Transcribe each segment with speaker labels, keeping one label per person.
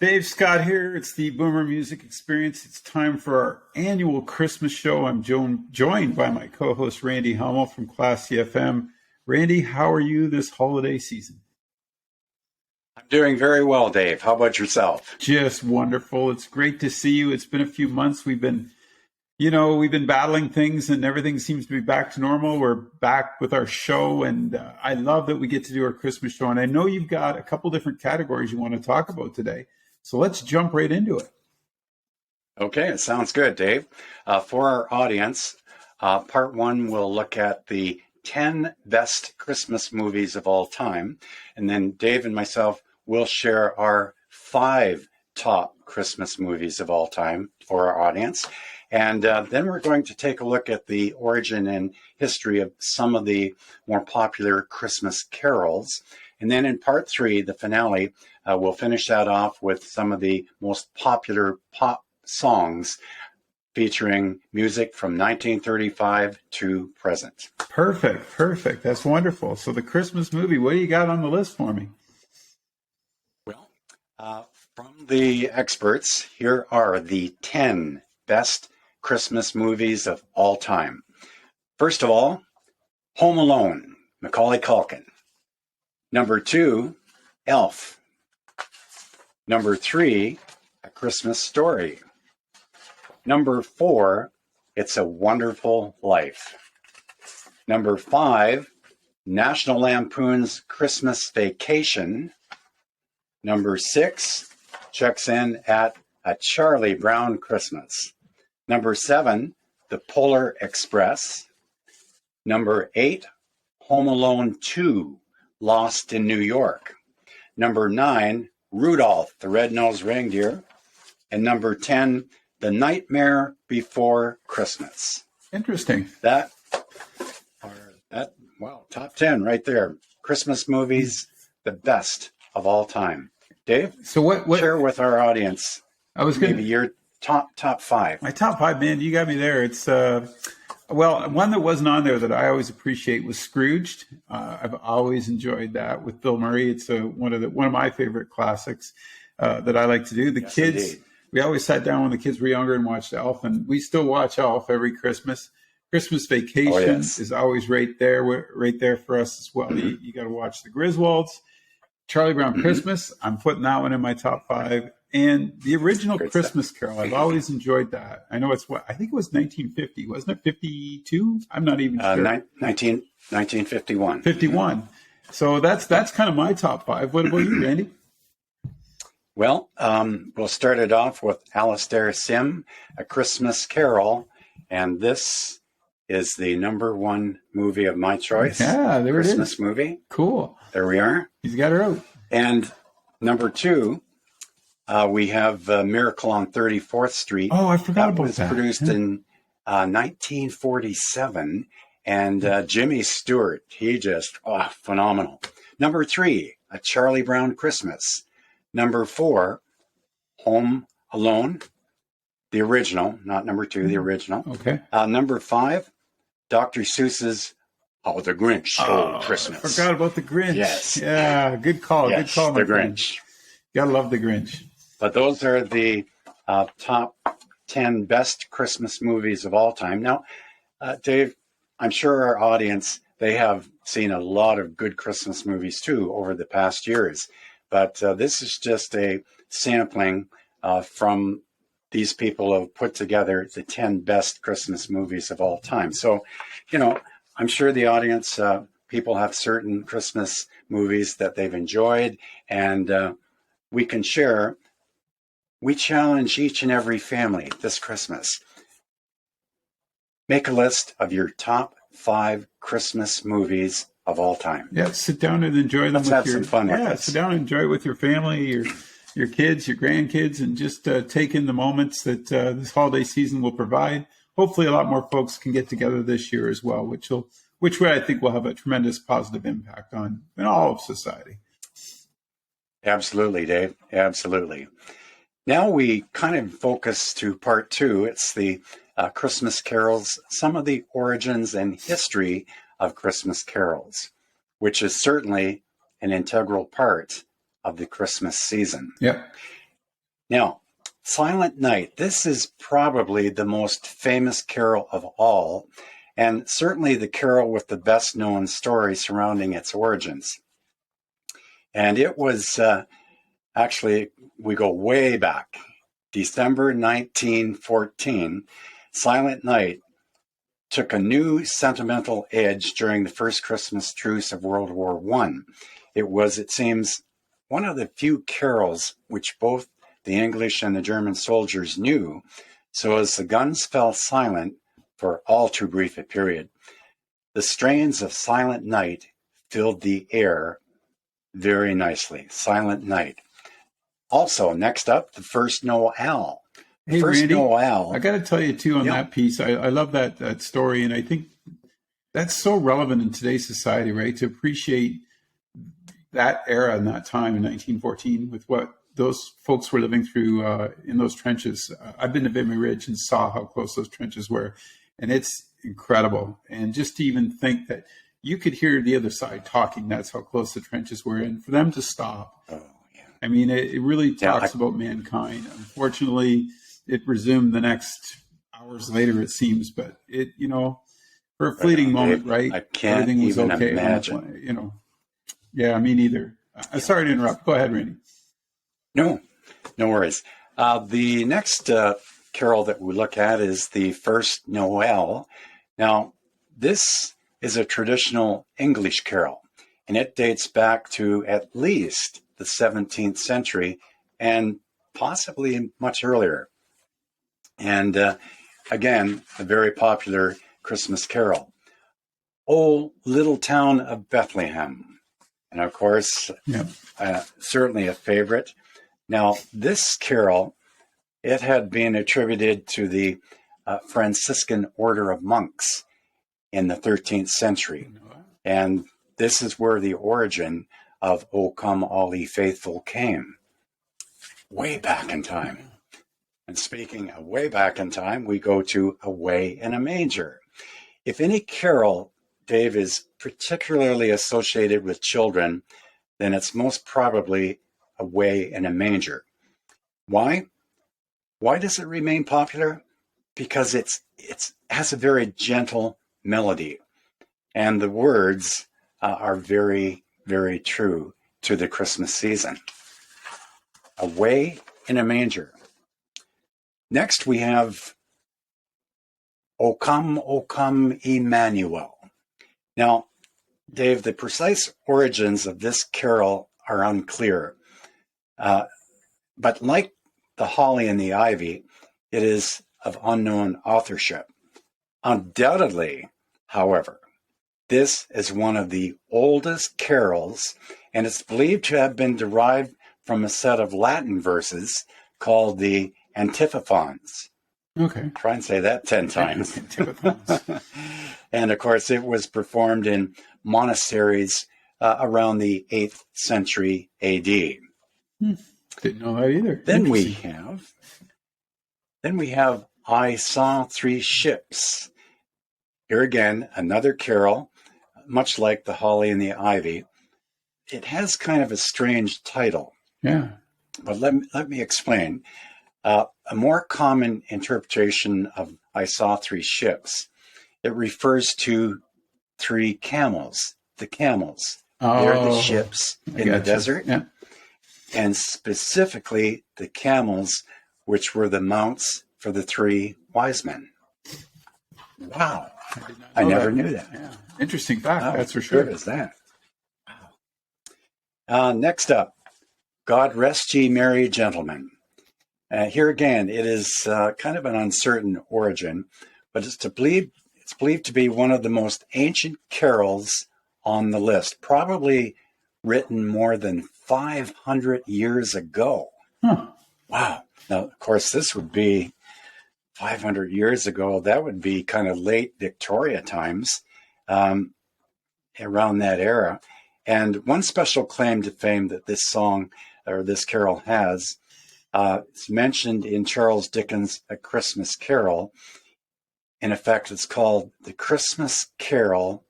Speaker 1: Dave Scott here. It's the Boomer Music Experience. It's time for our annual Christmas show. I'm joined by my co-host Randy Halmo from Classy FM. Randy, how are you this holiday season?
Speaker 2: I'm doing very well, Dave. How about yourself?
Speaker 1: Just wonderful. It's great to see you. It's been a few months. We've been battling things and everything seems to be back to normal. We're back with our show, and I love that we get to do our Christmas show. And I know you've got a couple different categories you want to talk about today. So let's jump right into it.
Speaker 2: Okay, it sounds good, Dave. For our audience, part one, we'll look at the 10 best Christmas movies of all time. And then Dave and myself will share our 5 top Christmas movies of all time for our audience. And then we're going to take a look at the origin and history of some of the more popular Christmas carols. And then in part 3, the finale, we'll finish that off with some of the most popular pop songs featuring music from 1935 to present.
Speaker 1: Perfect. That's wonderful. So the Christmas movie, what do you got on the list for me?
Speaker 2: Well, from the experts, here are the 10 best Christmas movies of all time. First of all, Home Alone, Macaulay Culkin. Number 2, Elf. Number 3, A Christmas Story. Number 4, It's a Wonderful Life. Number 5, National Lampoon's Christmas Vacation. Number 6, checks in at A Charlie Brown Christmas. Number 7, The Polar Express. Number 8, Home Alone 2, Lost in New York. Number 9, Rudolph the Red-Nosed Reindeer. And number 10, The Nightmare Before Christmas.
Speaker 1: Interesting.
Speaker 2: Top 10 right there. Christmas movies, the best of all time. Dave,
Speaker 1: so what
Speaker 2: share with our audience maybe your top 5.
Speaker 1: My top 5, man, you got me there. It's one that wasn't on there that I always appreciate was Scrooged. I've always enjoyed that with Bill Murray. It's one of my favorite classics that I like to do. The kids, indeed. We always sat down when the kids were younger and watched Elf, and we still watch Elf every Christmas. Christmas Vacation is always right there for us as well. Mm-hmm. You got to watch The Griswolds. Charlie Brown Christmas, I'm putting that one in my top 5. And the original Christmas Carol, I've always enjoyed that. I know I think it was 1950, wasn't it? 52? I'm not even sure.
Speaker 2: 1951.
Speaker 1: 51. So that's kind of my top 5. What about you, Randy?
Speaker 2: Well, we'll start it off with Alastair Sim, A Christmas Carol. And this is the number 1 movie of my choice.
Speaker 1: Yeah, there it is.
Speaker 2: Christmas movie.
Speaker 1: Cool.
Speaker 2: There we are.
Speaker 1: He's got her out.
Speaker 2: And number 2, we have Miracle on 34th Street.
Speaker 1: Oh, I forgot about that.
Speaker 2: It was produced in 1947. And Jimmy Stewart, he just, phenomenal. Number 3, A Charlie Brown Christmas. Number 4, Home Alone, the original, not number 2, the original.
Speaker 1: Okay.
Speaker 2: Number 5, Dr. Seuss's The Grinch Stole Christmas.
Speaker 1: I forgot about The Grinch.
Speaker 2: Yes.
Speaker 1: Yeah, good call.
Speaker 2: Yes,
Speaker 1: good call, my
Speaker 2: The
Speaker 1: friend.
Speaker 2: Grinch.
Speaker 1: Gotta love The Grinch.
Speaker 2: But those are the top 10 best Christmas movies of all time. Now, Dave, I'm sure our audience, they have seen a lot of good Christmas movies too over the past years. But this is just a sampling from these people who have put together the 10 best Christmas movies of all time. So, I'm sure the audience, people have certain Christmas movies that they've enjoyed, and we can share. We challenge each and every family this Christmas. Make a list of your top 5 Christmas movies of all time.
Speaker 1: Yeah, sit down and enjoy them.
Speaker 2: Let's have some fun with this.
Speaker 1: Sit down and enjoy it with your family, your kids, your grandkids, and just take in the moments that this holiday season will provide. Hopefully, a lot more folks can get together this year as well, which I think will have a tremendous positive impact on all of society.
Speaker 2: Absolutely, Dave. Absolutely. Now we kind of focus to part 2. It's the Christmas carols, some of the origins and history of Christmas carols, which is certainly an integral part of the Christmas season.
Speaker 1: Yep.
Speaker 2: Now, Silent Night, this is probably the most famous carol of all, and certainly the carol with the best known story surrounding its origins. And it was actually, we go way back, December 1914. Silent Night took a new sentimental edge during the first Christmas truce of World War I. It was, it seems, one of the few carols which both the English and the German soldiers knew, so as the guns fell silent for all too brief a period, the strains of Silent Night filled the air very nicely. Silent Night. Also, next up, the First Noel.
Speaker 1: Hey,
Speaker 2: First
Speaker 1: Randy,
Speaker 2: Noel.
Speaker 1: I got to tell you too on that piece. I love that story, and I think that's so relevant in today's society, right? To appreciate that era and that time in 1914 with what those folks were living through in those trenches. I've been to Vimy Ridge and saw how close those trenches were, and it's incredible. And just to even think that you could hear the other side talking, that's how close the trenches were, and for them to stop.
Speaker 2: Oh, yeah.
Speaker 1: I mean, it really talks about mankind. Unfortunately, it resumed the next hours later, it seems, but it, for a fleeting moment, right?
Speaker 2: I can't
Speaker 1: Everything was
Speaker 2: even
Speaker 1: okay.
Speaker 2: imagine.
Speaker 1: Yeah, me neither. Sorry to interrupt. Go ahead, Randy.
Speaker 2: No worries. The next carol that we look at is the First Noel. Now, this is a traditional English carol, and it dates back to at least the 17th century and possibly much earlier. And again, a very popular Christmas carol. "O Little Town of Bethlehem." And of course, certainly a favorite. Now, this carol, it had been attributed to the Franciscan order of monks in the 13th century. And this is where the origin of "O Come All Ye Faithful" came, way back in time. And speaking of way back in time, we go to "Away in a Manger." If any carol, Dave, is particularly associated with children, then it's most probably "Away in a Manger." Why? Why does it remain popular? Because it has a very gentle melody, and the words are very, very true to the Christmas season. "Away in a Manger." Next, we have O Come, Emmanuel." Now, Dave, the precise origins of this carol are unclear. But like the Holly and the Ivy, it is of unknown authorship. Undoubtedly, however, this is one of the oldest carols, and it's believed to have been derived from a set of Latin verses called the Antiphons.
Speaker 1: Okay.
Speaker 2: Try and say that 10 times.
Speaker 1: Antiphons.
Speaker 2: And of course, it was performed in monasteries around the 8th century AD.
Speaker 1: Didn't know that either.
Speaker 2: Then we have "I Saw Three Ships." Here again, another carol, much like the Holly and the Ivy. It has kind of a strange title.
Speaker 1: Yeah.
Speaker 2: But let me explain. A more common interpretation of "I Saw Three Ships," it refers to three camels. The camels. They're the ships in the desert.
Speaker 1: Yeah.
Speaker 2: And specifically the camels, which were the mounts for the three wise men. Wow. I never knew that.
Speaker 1: Yeah. Interesting fact, that's for
Speaker 2: Sure.
Speaker 1: sure.
Speaker 2: Good as that. Wow. Next up, "God Rest Ye Merry Gentlemen." Here again, it is kind of an uncertain origin, but it's believed to be one of the most ancient carols on the list, probably written more than 500 years ago.
Speaker 1: Huh.
Speaker 2: Wow. Now, of course, this would be 500 years ago. That would be kind of late Victoria times, around that era. And one special claim to fame that this song or this carol has, it's mentioned in Charles Dickens' A Christmas Carol. In effect, it's called "The Christmas Carol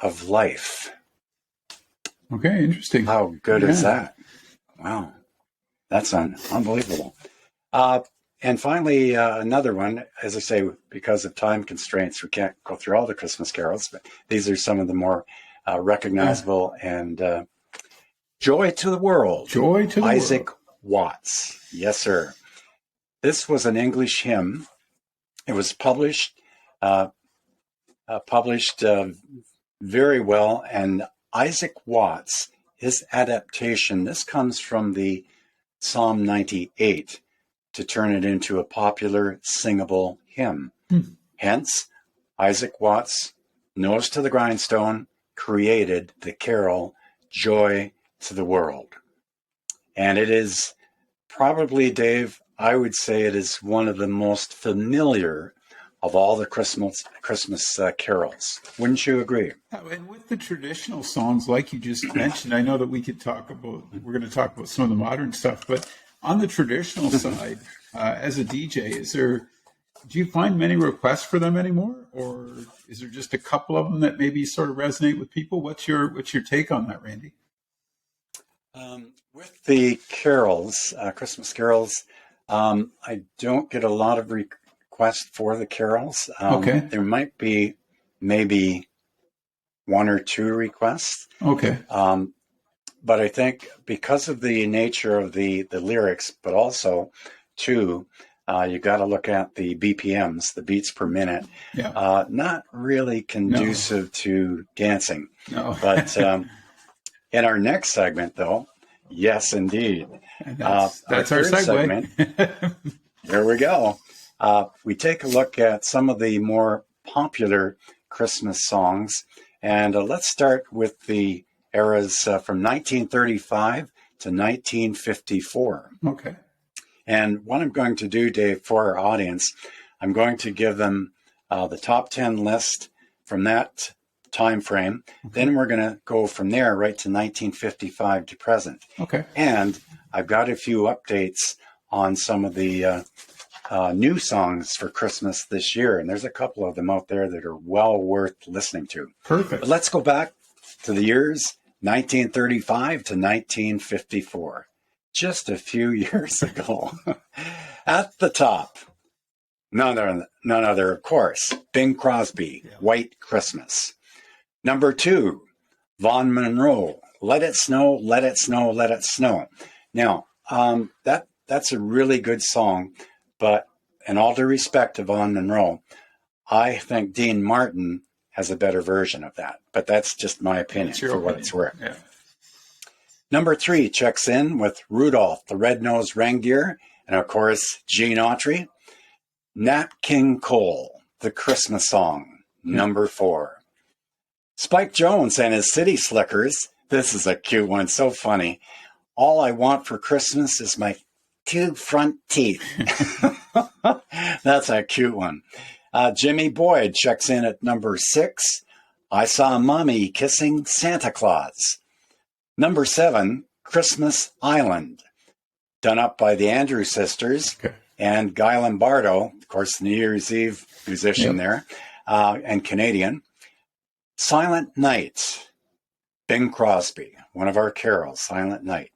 Speaker 2: of Life."
Speaker 1: Okay, interesting.
Speaker 2: How good is that? Wow. That's unbelievable. And finally, another one, as I say, because of time constraints, we can't go through all the Christmas carols, but these are some of the more recognizable. And Joy to the World,
Speaker 1: Joy to the
Speaker 2: Isaac
Speaker 1: World.
Speaker 2: Watts. Yes, sir. This was an English hymn. It was published very well. And Isaac Watts, his adaptation, this comes from the Psalm 98 to turn it into a popular singable hymn. Hence, Isaac Watts, nose to the grindstone, created the carol Joy to the World. And it is probably, Dave, I would say it is one of the most familiar of all the Christmas carols. Wouldn't you agree?
Speaker 1: And with the traditional songs, like you just mentioned, I know that we're going to talk about some of the modern stuff, but on the traditional side, as a DJ, do you find many requests for them anymore? Or is there just a couple of them that maybe sort of resonate with people? What's your take on that, Randy?
Speaker 2: With the carols, Christmas carols, I don't get a lot of requests for the carols.
Speaker 1: Okay.
Speaker 2: There might be maybe one or two requests.
Speaker 1: Okay.
Speaker 2: But I think because of the nature of the lyrics, but also too, you got to look at the BPMs, the beats per minute.
Speaker 1: Yeah.
Speaker 2: Not really conducive to dancing.
Speaker 1: No.
Speaker 2: But in our next segment, though, yes, indeed.
Speaker 1: That's our
Speaker 2: third
Speaker 1: segue.
Speaker 2: segment. Here we go. We take a look at some of the more popular Christmas songs. And let's start with the eras from 1935 to 1954.
Speaker 1: Okay.
Speaker 2: And what I'm going to do, Dave, for our audience, I'm going to give them the top 10 list from that time frame. Okay. Then we're going to go from there right to 1955 to present.
Speaker 1: Okay.
Speaker 2: And I've got a few updates on some of the new songs for Christmas this year. And there's a couple of them out there that are well worth listening to.
Speaker 1: Perfect.
Speaker 2: But let's go back to the years 1935 to 1954. Just a few years ago. At the top, none other, of course, Bing Crosby, yeah. White Christmas. Number 2, Vaughn Monroe, Let It Snow, Let It Snow, Let It Snow. Now, that's a really good song, but in all due respect to Vaughn Monroe, I think Dean Martin has a better version of that. But that's just my opinion what it's worth.
Speaker 1: Yeah.
Speaker 2: Number 3 checks in with Rudolph the Red-Nosed Reindeer, and of course, Gene Autry. Nat King Cole, The Christmas Song, number 4. Spike Jones and his City Slickers. This is a cute one, so funny. All I Want for Christmas is my 2 front teeth. That's a cute one. Jimmy Boyd checks in at number 6. I Saw Mommy Kissing Santa Claus. Number 7, Christmas Island, done up by the Andrews Sisters. Okay. And Guy Lombardo, of course, the New Year's Eve musician there, and Canadian. Silent Night, Bing Crosby, one of our carols, Silent Night.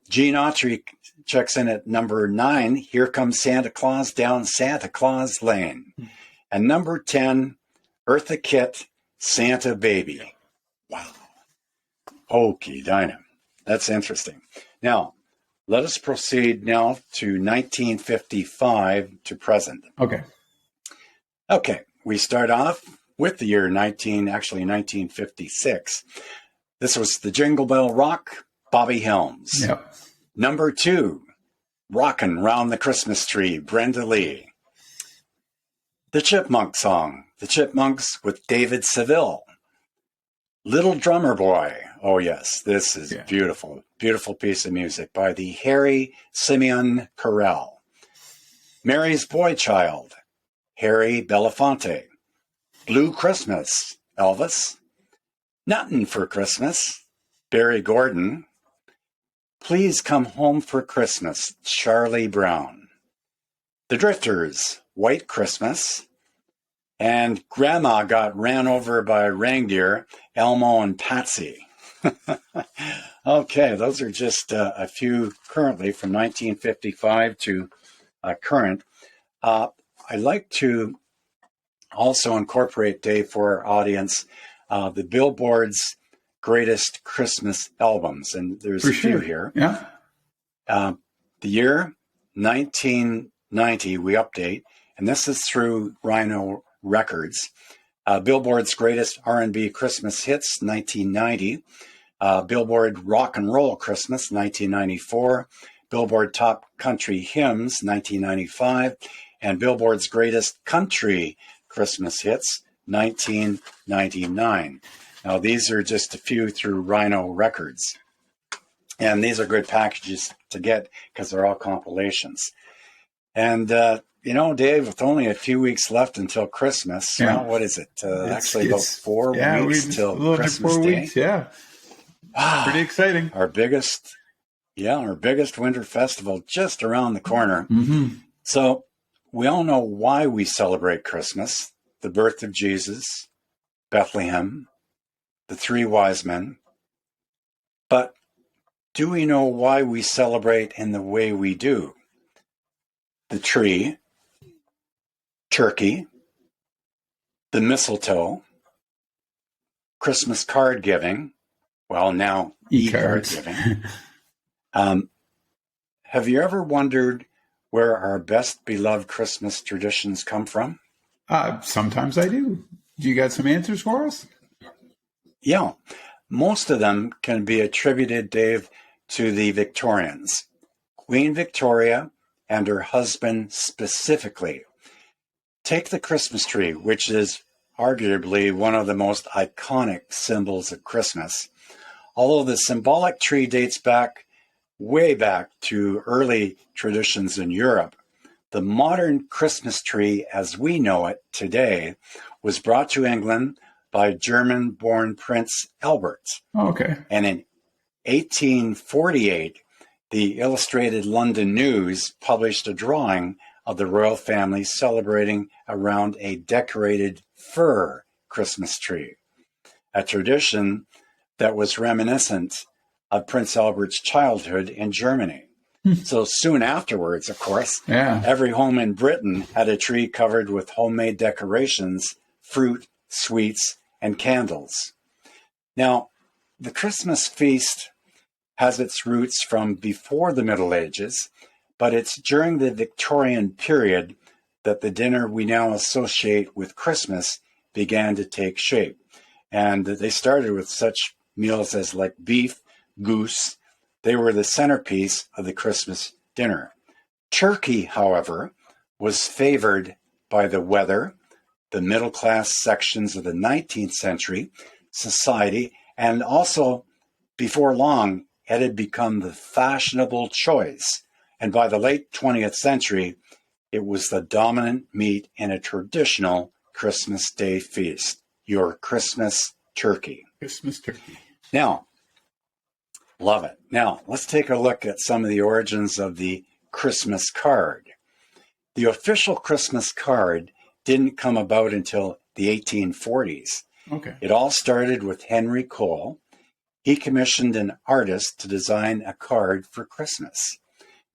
Speaker 2: Gene Autry checks in at number 9, Here Comes Santa Claus Down Santa Claus Lane. And number 10, Eartha Kitt, Santa Baby. Wow. Okey dynam. That's interesting. Now, let us proceed now to 1955 to present.
Speaker 1: Okay.
Speaker 2: Okay, we start off with the year 1956. This was the Jingle Bell Rock, Bobby Helms.
Speaker 1: Yep.
Speaker 2: Number 2, Rockin' Round the Christmas Tree, Brenda Lee. The Chipmunk Song, the Chipmunks with David Seville. Little Drummer Boy. Oh, yes, this is beautiful, beautiful piece of music by the Harry Simeon Chorale. Mary's Boy Child, Harry Belafonte. Blue Christmas, Elvis. Nuttin' for Christmas, Barry Gordon. Please Come Home for Christmas, Charlie Brown. The Drifters, White Christmas. And Grandma Got Ran Over by Reindeer, Elmo and Patsy. Okay, those are just a few currently from 1955 to current. I'd like to also incorporate, Dave, for our audience, the Billboard's greatest Christmas albums. And there's
Speaker 1: For
Speaker 2: a few
Speaker 1: sure.
Speaker 2: here.
Speaker 1: Yeah.
Speaker 2: The year 1990, we update, and this is through Rhino Records. Billboard's greatest R&B Christmas hits, 1990. Billboard Rock and Roll Christmas, 1994. Billboard Top Country Hymns, 1995. And Billboard's Greatest Country Christmas Hits, 1999. Now, these are just a few through Rhino Records. And these are good packages to get because they're all compilations. And, Dave, with only a few weeks left until Christmas, well, what is it? Actually, about 4 weeks till Christmas Day.
Speaker 1: Weeks, yeah. Wow. Pretty exciting.
Speaker 2: Our biggest winter festival just around the corner.
Speaker 1: Mm-hmm.
Speaker 2: So we all know why we celebrate Christmas: the birth of Jesus, Bethlehem, the 3 wise men. But do we know why we celebrate in the way we do? The tree, turkey, the mistletoe, Christmas card giving, well, now e-card giving. Have you ever wondered where our best beloved Christmas traditions come from?
Speaker 1: Sometimes I do. Do you got some answers for us?
Speaker 2: Yeah. Most of them can be attributed, Dave, to the Victorians. Queen Victoria and her husband specifically. Take the Christmas tree, which is arguably one of the most iconic symbols of Christmas. Although the symbolic tree dates way back to early traditions in Europe, the modern Christmas tree as we know it today was brought to England by German-born Prince Albert.
Speaker 1: Oh, okay.
Speaker 2: And in 1848, the Illustrated London News published a drawing of the royal family celebrating around a decorated fir Christmas tree, a tradition that was reminiscent of Prince Albert's childhood in Germany. So soon afterwards, of course, every home in Britain had a tree covered with homemade decorations, fruit, sweets, and candles. Now, the Christmas feast has its roots from before the Middle Ages, but it's during the Victorian period that the dinner we now associate with Christmas began to take shape. And they started with such meals as like beef, goose. They were the centerpiece of the Christmas dinner. Turkey, however, was favored by the weather, the middle-class sections of the 19th century society, and also, before long, it had become the fashionable choice. And by the late 20th century, it was the dominant meat in a traditional Christmas Day feast, your Christmas turkey.
Speaker 1: Christmas turkey.
Speaker 2: Now, love it. Now, let's take a look at some of the origins of the Christmas card. The official Christmas card didn't come about until the 1840s.
Speaker 1: Okay.
Speaker 2: It all started with Henry Cole. He commissioned an artist to design a card for Christmas.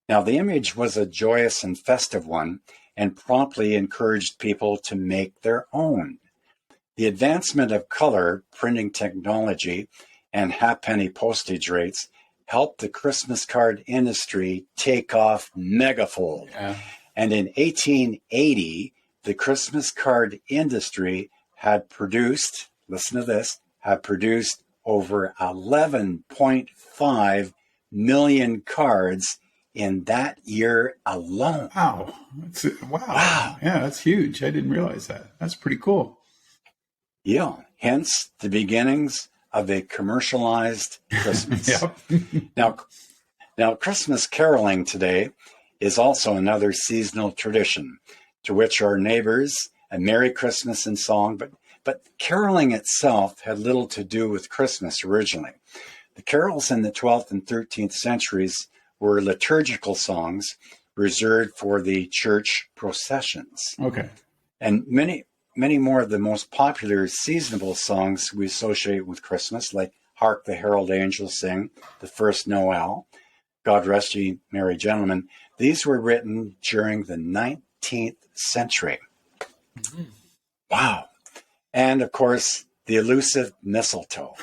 Speaker 2: Now, the image was a joyous and festive one and promptly encouraged people to make their own. The advancement of color printing technology and halfpenny postage rates helped the Christmas card industry take off megafold.
Speaker 1: Yeah.
Speaker 2: And in 1880, the Christmas card industry had produced, listen to this, had produced over 11.5 million cards in that year alone.
Speaker 1: Wow. Wow. Yeah, that's huge. I didn't realize that. That's pretty cool.
Speaker 2: Yeah. Hence the beginnings of a commercialized Christmas. Now, Christmas caroling today is also another seasonal tradition to which our neighbors a Merry Christmas in song, but caroling itself had little to do with Christmas originally. The carols in the 12th and 13th centuries were liturgical songs reserved for the church processions.
Speaker 1: Okay.
Speaker 2: And many more of the most popular seasonable songs we associate with Christmas, like Hark the Herald Angels Sing, The First Noel, God Rest Ye Merry Gentlemen. These were written during the 19th century.
Speaker 1: Mm-hmm.
Speaker 2: Wow. And of course, the elusive mistletoe.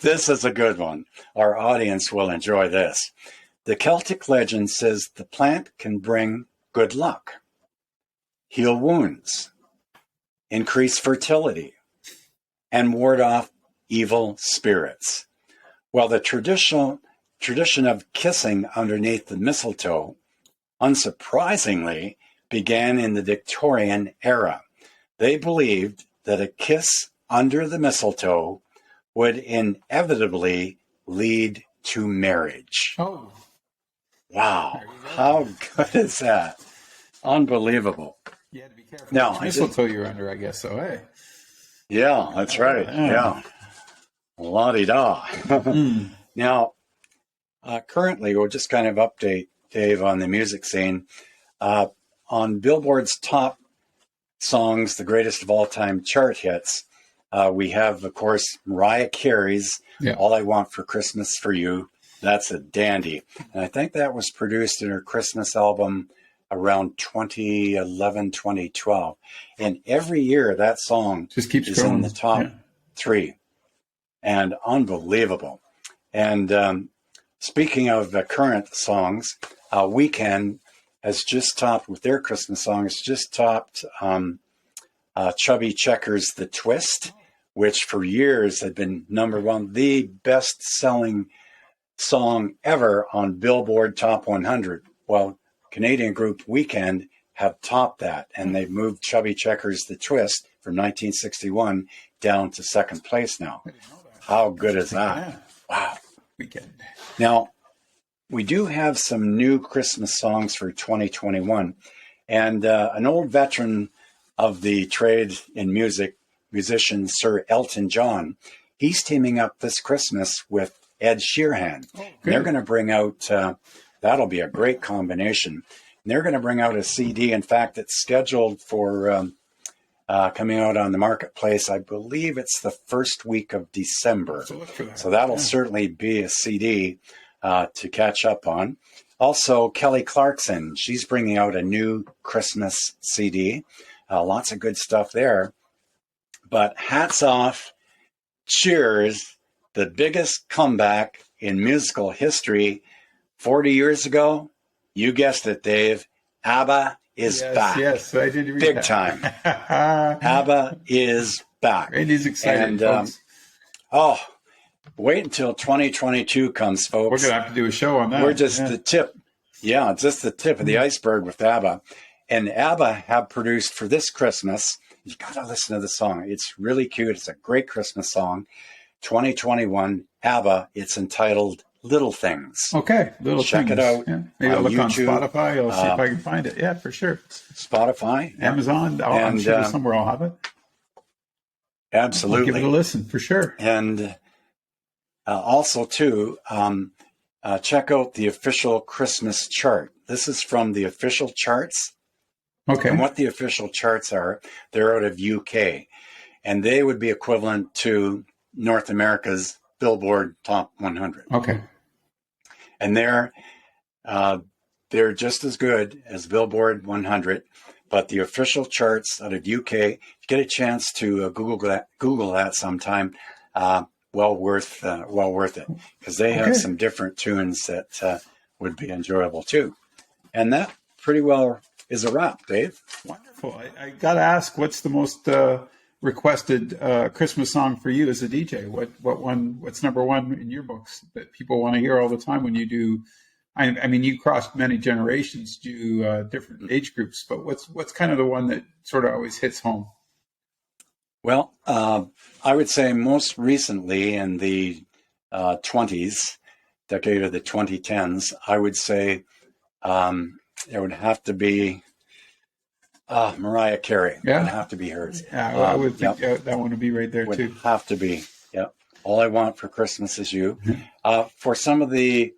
Speaker 2: This is a good one. Our audience will enjoy this. The Celtic legend says the plant can bring good luck, heal wounds, increase fertility, and ward off evil spirits. Well, the tradition of kissing underneath the mistletoe, unsurprisingly, began in the Victorian era. They believed that a kiss under the mistletoe would inevitably lead to marriage.
Speaker 1: Oh,
Speaker 2: Wow. How good is that? Unbelievable.
Speaker 1: you had to be careful
Speaker 2: Now,
Speaker 1: which mistletoe you're under, I guess. So, hey.
Speaker 2: Yeah, that's right. Yeah. La-di-da. Now, currently, we'll just kind of update Dave on the music scene. On Billboard's top songs, the greatest of all time chart hits, we have, of course, Mariah Carey's All I Want for Christmas for You. That's a dandy. And I think that was produced in her Christmas album around 2011, 2012. And every year that song
Speaker 1: just keeps
Speaker 2: is
Speaker 1: growing.
Speaker 2: in the top 3. And unbelievable. And speaking of current songs, Weekend has just topped, with their Christmas song, has just topped Chubby Checker's The Twist, which for years had been number 1, the best-selling song ever on Billboard Top 100. Well, Canadian group Weekend have topped that, and they've moved Chubby Checker's The Twist from 1961 down to second place now. How good is that? Wow.
Speaker 1: Weekend.
Speaker 2: Now, we do have some new Christmas songs for 2021, and an old veteran of the trade in music, musician Sir Elton John, he's teaming up this Christmas with Ed Sheeran. They're going to bring out, that'll be a great combination. And they're going to bring out a CD. In fact, it's scheduled for coming out on the marketplace. I believe it's the first week of December. So that'll certainly be a CD to catch up on. Also, Kelly Clarkson, she's bringing out a new Christmas CD. Lots of good stuff there. But hats off, cheers, the biggest comeback in musical history 40 years ago. You guessed it, Dave. ABBA is back.
Speaker 1: Yes, I did read
Speaker 2: Big
Speaker 1: that.
Speaker 2: time. ABBA is back.
Speaker 1: Randy's excited,
Speaker 2: and,
Speaker 1: folks.
Speaker 2: Wait until 2022 comes, folks.
Speaker 1: We're going to have to do a show on that.
Speaker 2: We're just the tip. Yeah, just the tip of the iceberg with ABBA. And ABBA have produced for this Christmas, you got to listen to the song. It's really cute. It's a great Christmas song. 2021, ABBA. It's entitled Little Things.
Speaker 1: Okay, Little
Speaker 2: Check
Speaker 1: Things.
Speaker 2: it out.
Speaker 1: Yeah. Maybe I'll look
Speaker 2: YouTube,
Speaker 1: on Spotify. I'll see if I can find it. Yeah, for sure.
Speaker 2: Spotify.
Speaker 1: Amazon. I'm sure somewhere I'll have it.
Speaker 2: Absolutely.
Speaker 1: I'll give it a listen, for sure.
Speaker 2: And also, too, check out the official Christmas chart. This is from the official charts.
Speaker 1: Okay.
Speaker 2: And what the official charts are, they're out of UK. And they would be equivalent to North America's Billboard Top 100.
Speaker 1: Okay.
Speaker 2: And they're just as good as Billboard 100. But the official charts out of UK, if you get a chance to Google that sometime, well worth it, because they have some different tunes that would be enjoyable too. And that pretty well is a wrap, Dave.
Speaker 1: Wonderful. I got to ask, what's the most requested Christmas song for you as a DJ? What's number one in your books that people want to hear all the time when you do? I mean, you crossed many generations, do different age groups, but what's kind of the one that sort of always hits home?
Speaker 2: Well, I would say most recently in the 20s, decade of the 2010s, I would say it would have to be Mariah Carey.
Speaker 1: Yeah.
Speaker 2: It would have to be hers.
Speaker 1: Yeah, I would think that one would be right there,
Speaker 2: would
Speaker 1: too.
Speaker 2: Have to be. Yep. All I Want for Christmas Is You. For some of the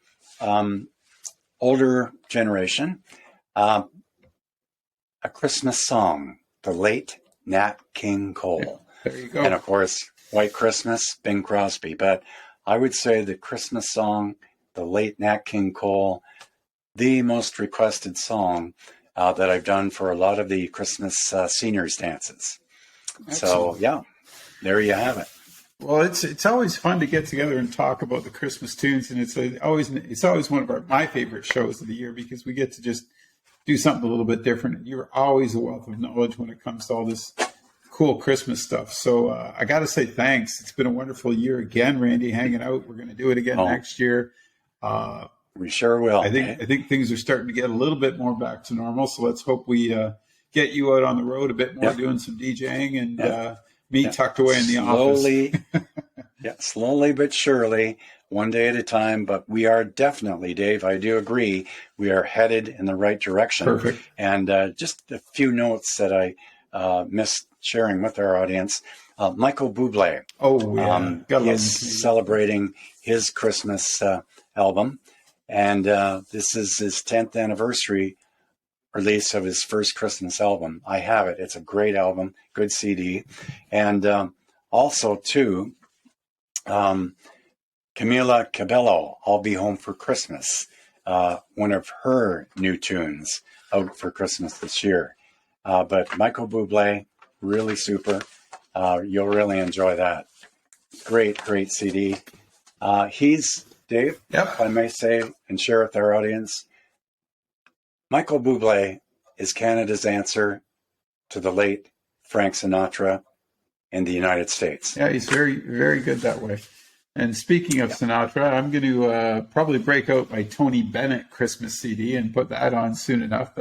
Speaker 2: older generation, A Christmas Song, the late Nat King Cole.
Speaker 1: There you go.
Speaker 2: And of course, White Christmas, Bing Crosby. But I would say the Christmas song, the late Nat King Cole, the most requested song that I've done for a lot of the Christmas seniors dances.
Speaker 1: Excellent.
Speaker 2: So, yeah, there you have it.
Speaker 1: Well, it's always fun to get together and talk about the Christmas tunes, and it's always one of my favorite shows of the year because we get to just do something a little bit different. You're always a wealth of knowledge when it comes to all this cool Christmas stuff. So I got to say thanks. It's been a wonderful year again, Randy, hanging out. We're going to do it again next year.
Speaker 2: We sure will.
Speaker 1: I think things are starting to get a little bit more back to normal. So let's hope we get you out on the road a bit more, doing some DJing and. Me tucked away in the office. Slowly but surely, one day at a time. But we are definitely, Dave, I do agree, we are headed in the right direction. Perfect.
Speaker 2: And just a few notes that I missed sharing with our audience. Michael Bublé.
Speaker 1: Oh, yeah.
Speaker 2: He is celebrating his Christmas album. And this is his 10th anniversary release of his first Christmas album. I have it. It's a great album, good CD. And also, too, Camila Cabello, I'll Be Home for Christmas, one of her new tunes out for Christmas this year. But Michael Bublé, really super. You'll really enjoy that. Great CD. He's, Dave, if I may say and share with our audience, Michael Bublé is Canada's answer to the late Frank Sinatra in the United States.
Speaker 1: Yeah, he's very, very good that way. And speaking of Sinatra, I'm going to probably break out my Tony Bennett Christmas CD and put that on soon enough.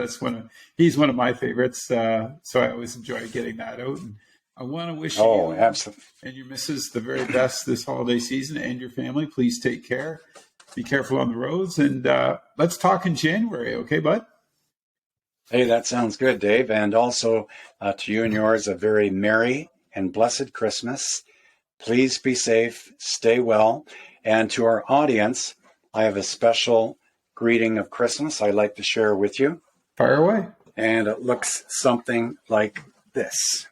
Speaker 1: He's one of my favorites, so I always enjoy getting that out. And I want to wish you
Speaker 2: absolutely.
Speaker 1: And your missus the very best this holiday season, and your family. Please take care. Be careful on the roads, and let's talk in January, okay, bud?
Speaker 2: Hey, that sounds good, Dave. And also to you and yours, a very merry and blessed Christmas. Please be safe, stay well. And to our audience, I have a special greeting of Christmas I'd like to share with you.
Speaker 1: Fire away.
Speaker 2: And it looks something like this.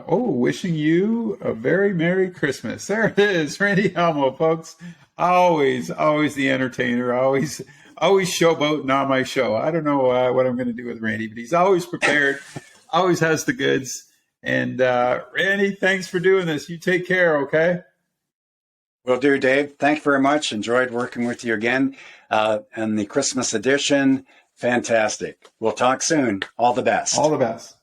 Speaker 1: Wishing you a very Merry Christmas. There it is, Randy Halmo, folks. Always the entertainer. Always showboating on my show. I don't know what I'm going to do with Randy, but he's always prepared. Always has the goods. And Randy, thanks for doing this. You take care, okay?
Speaker 2: Will do, Dave. Thank you very much. Enjoyed working with you again. And the Christmas edition, fantastic. We'll talk soon. All the best.
Speaker 1: All the best.